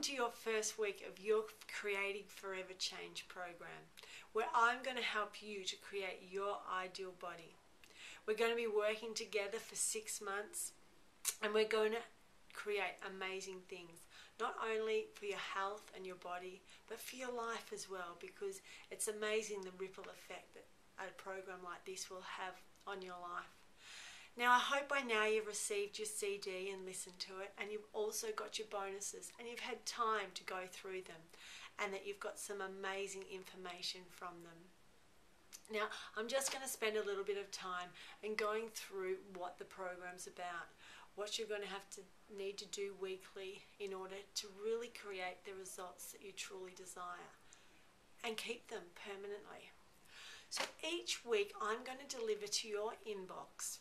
to your first week of your Creating Forever Change program, where I'm going to help you to create your ideal body. We're going to be working together for 6 months, and we're going to create amazing things, not only for your health and your body, but for your life as well, because it's amazing the ripple effect that a program like this will have on your life. Now, I hope by now you've received your CD and listened to it, and you've also got your bonuses, and you've had time to go through them, and that you've got some amazing information from them. Now, I'm just going to spend a little bit of time and going through what the program's about, what you're going to have to need to do weekly in order to really create the results that you truly desire and keep them permanently. So each week I'm going to deliver to your inbox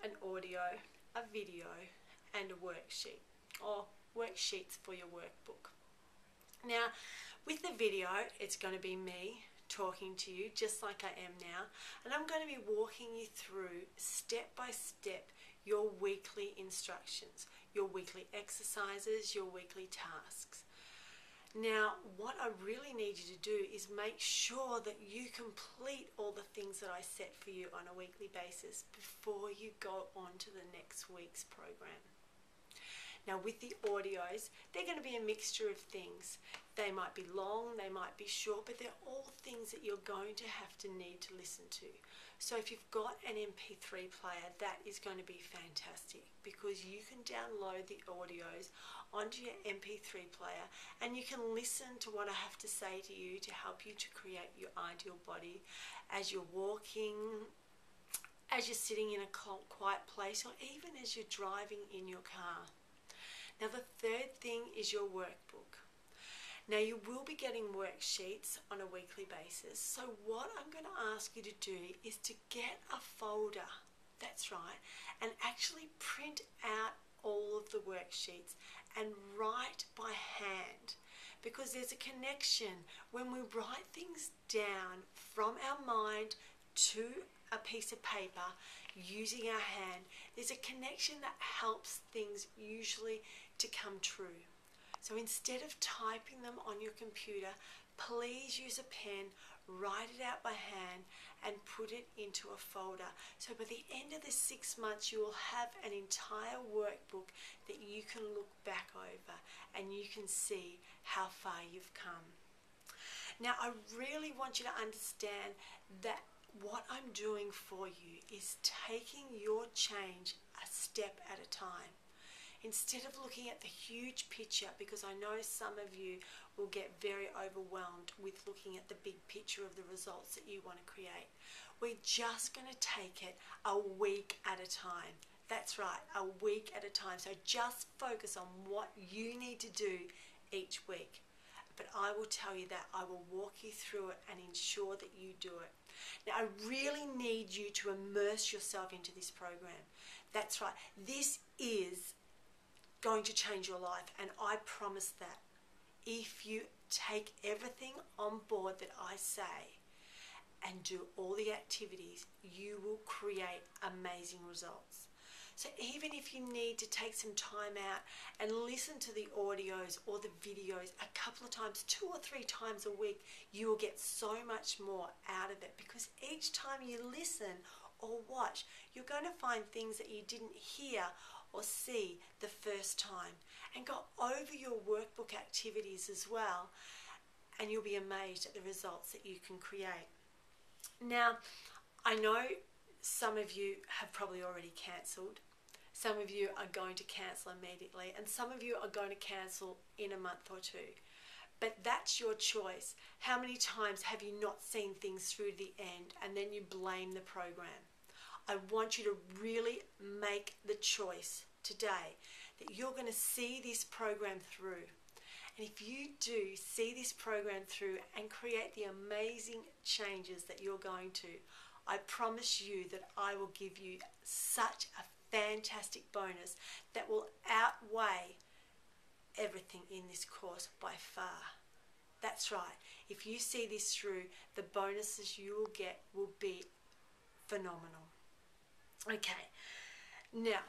an audio, a video, and a worksheet, or worksheets for your workbook. Now, with the video, it's going to be me talking to you just like I am now, and I'm going to be walking you through step by step your weekly instructions, your weekly exercises, your weekly tasks. Now, what I really need you to do is make sure that you complete all the things that I set for you on a weekly basis before you go on to the next week's program. Now, with the audios, they're going to be a mixture of things. They might be long, they might be short, but they're all things that you're going to have to need to listen to. So if you've got an MP3 player, that is going to be fantastic, because you can download the audios onto your MP3 player and you can listen to what I have to say to you to help you to create your ideal body as you're walking, as you're sitting in a quiet place, or even as you're driving in your car. Now, the third thing is your workbook. Now, you will be getting worksheets on a weekly basis. So what I'm going to ask you to do is to get a folder, that's right, and actually print out all of the worksheets and write by hand, because there's a connection when we write things down from our mind to a piece of paper using our hand. There's a connection that helps things usually to come true. So instead of typing them on your computer, please use a pen, write it out by hand, and put it into a folder. So by the end of the 6 months, you will have an entire workbook that you can look back over and you can see how far you've come. Now, I really want you to understand that what I'm doing for you is taking your change a step at a time. Instead of looking at the huge picture, because I know some of you will get very overwhelmed with looking at the big picture of the results that you want to create, we're just going to take it a week at a time. That's right, a week at a time. So just focus on what you need to do each week. But I will tell you that I will walk you through it and ensure that you do it. Now, I really need you to immerse yourself into this program. That's right, this is going to change your life, and I promise that if you take everything on board that I say and do all the activities, you will create amazing results. So even if you need to take some time out and listen to the audios or the videos a couple of times, 2 or 3 times a week, you will get so much more out of it, because each time you listen or watch, you're going to find things that you didn't hear or see the first time, and go over your workbook activities as well, and you'll be amazed at the results that you can create. Now, I know some of you have probably already cancelled, some of you are going to cancel immediately, and some of you are going to cancel in a month or 2. But that's your choice. How many times have you not seen things through the end and then you blame the program? I want you to really make the choice today that you're going to see this program through. And if you do see this program through and create the amazing changes that you're going to, I promise you that I will give you such a fantastic bonus that will outweigh everything in this course by far. That's right. If you see this through, the bonuses you will get will be phenomenal. Okay, now,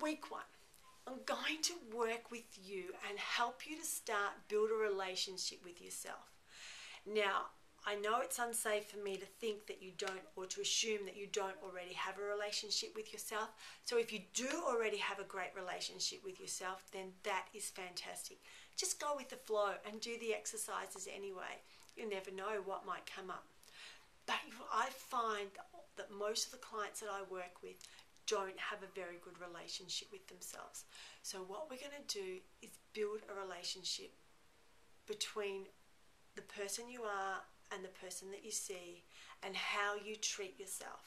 week 1. I'm going to work with you and help you to build a relationship with yourself. Now, I know it's unsafe for me to think that you don't, or to assume that you don't already have a relationship with yourself. So if you do already have a great relationship with yourself, then that is fantastic. Just go with the flow and do the exercises anyway. You never know what might come up. But I find that most of the clients that I work with don't have a very good relationship with themselves. So what we're going to do is build a relationship between the person you are and the person that you see, and how you treat yourself.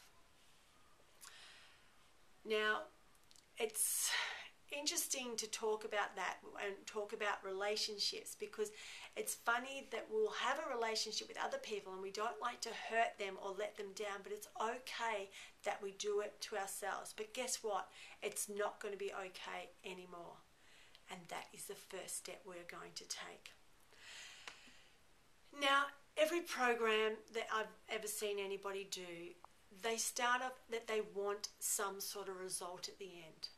Now, it's interesting to talk about that and talk about relationships, because it's funny that we'll have a relationship with other people and we don't like to hurt them or let them down, but it's okay that we do it to ourselves. But guess what? It's not going to be okay anymore. And that is the first step we're going to take. Now, every program that I've ever seen anybody do, they start off that they want some sort of result at the end.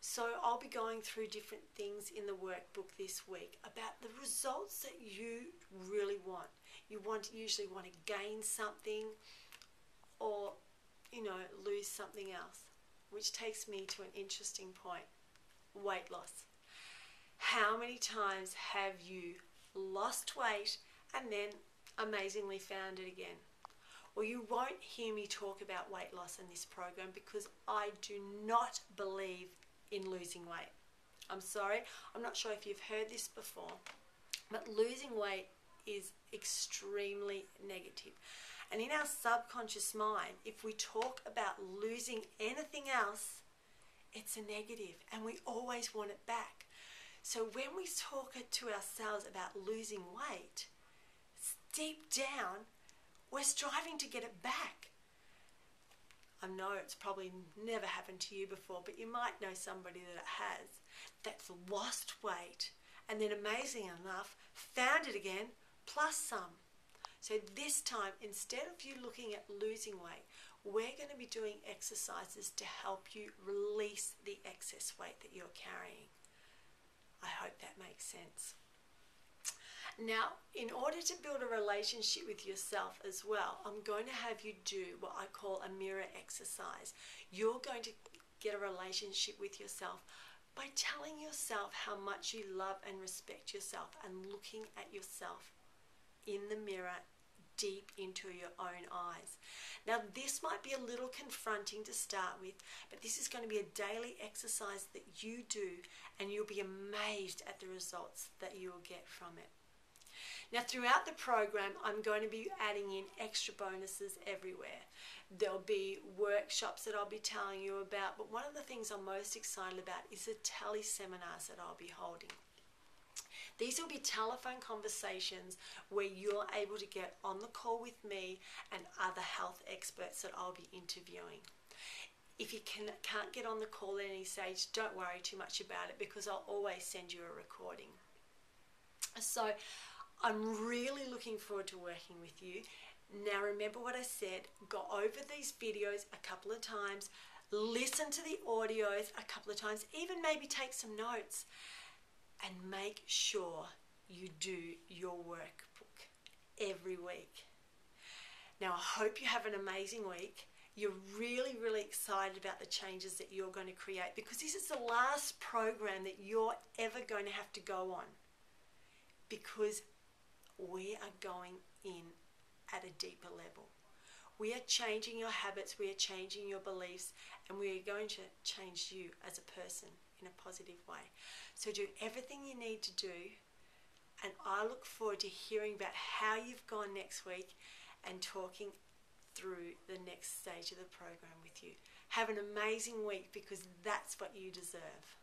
So I'll be going through different things in the workbook this week about the results that you really want. You usually want to gain something, or, lose something else, which takes me to an interesting point: weight loss. How many times have you lost weight and then amazingly found it again? Well, you won't hear me talk about weight loss in this program, because I do not believe in losing weight. I'm sorry, I'm not sure if you've heard this before, but losing weight is extremely negative. And in our subconscious mind, if we talk about losing anything else, it's a negative, and we always want it back. So when we talk to ourselves about losing weight, deep down, we're striving to get it back. I know it's probably never happened to you before, but you might know somebody that it has, that's lost weight and then, amazing enough, found it again plus some. So this time, instead of you looking at losing weight, we're going to be doing exercises to help you release the excess weight that you're carrying. I hope that makes sense. Now, in order to build a relationship with yourself as well, I'm going to have you do what I call a mirror exercise. You're going to get a relationship with yourself by telling yourself how much you love and respect yourself, and looking at yourself in the mirror deep into your own eyes. Now, this might be a little confronting to start with, but this is going to be a daily exercise that you do, and you'll be amazed at the results that you'll get from it. Now, throughout the program, I'm going to be adding in extra bonuses everywhere. There'll be workshops that I'll be telling you about, but one of the things I'm most excited about is the tele-seminars that I'll be holding. These will be telephone conversations where you're able to get on the call with me and other health experts that I'll be interviewing. If you can't get on the call at any stage, don't worry too much about it, because I'll always send you a recording. So I'm really looking forward to working with you. Now, remember what I said, go over these videos a couple of times, listen to the audios a couple of times, even maybe take some notes, and make sure you do your workbook every week. Now, I hope you have an amazing week. You're really, really excited about the changes that you're going to create, because this is the last program that you're ever going to have to go on, because we are going in at a deeper level. We are changing your habits, we are changing your beliefs, and we are going to change you as a person in a positive way. So do everything you need to do, and I look forward to hearing about how you've gone next week and talking through the next stage of the program with you. Have an amazing week, because that's what you deserve.